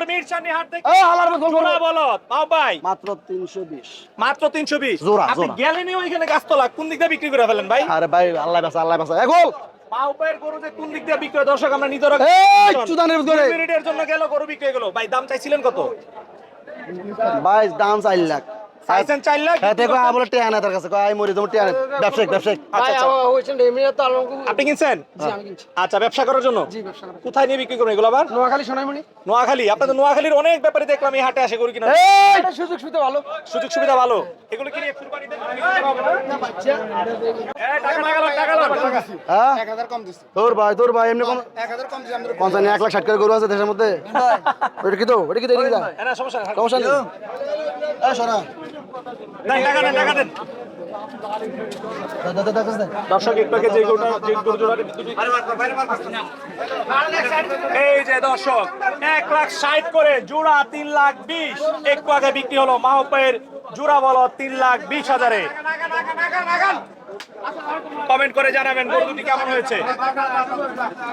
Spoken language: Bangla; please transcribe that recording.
মিরসানি হাট থেকে জোড়া বলদ পাও ভাই মাত্র 320 মাত্র 320 জোড়া আপনি জোড়া গেলেন ওইখানে গাছতলা কোন দিক দিয়ে বিক্রি করে ফেলেন ভাই আরে ভাই আল্লাহ বাসা এখন পাও ভাইয়ের গরু যে কোন দিক দিয়ে বিক্রি হয় দর্শক আমরা নিজেরা এই চুদানের ভিতরে 2 মিনিটের জন্য গেল গরু বিক্রি হয়ে গেল ভাই দাম চাইছিলেন কত ভাই দাম 4 লাখ চাইছেন 4 লাখ হ্যাঁ দেখো বলে টিয়ানা তার কাছে কয় মরি তুমি টিয়ানা ব্যবসায়িক আচ্ছা আচ্ছা হইছেন এমনিতে তো আলম আপনি কিনছেন জি আমি কিনছি আচ্ছা ব্যবসা করার জন্য জি ব্যবসা করি কোথায় নিয়ে বিক্রি করবেন এগুলো আবার নোয়াখালী সোনাইমণি নোয়াখালী আপনাদের নোয়াখালীর অনেক ব্যাপারে দেখলাম এই হাটে আসে গরু কিনা এই এটা সুযোগ সুবিধা ভালো সুযোগ সুবিধা ভালো এগুলো কি নিয়ে কুরবানিতে বিক্রি করা হবে না? টাকা লাগান। হ্যাঁ 1000 কম দিছি তোর ভাই এমনি কোন 1000 কম দিছি আমরা 50 1 লাখ 60 করে গরু আছে দেশের মধ্যে ওটা কি তো এদিকে যা না, না, সমস্যা নেই। সমস্যা নেই এই সরা দেন, টাকা দেন, টাকা দেন। দর্শক একটু আগে যে গরু জোড়াটি এই যে দর্শক 1,60,000 করে জোড়া 3,20,000 একটু আগে বিক্রি হলো মাহপের জোড়া বলো 3,20,000 কমেন্ট করে জানাবেন গরু দুটি কেমন হয়েছে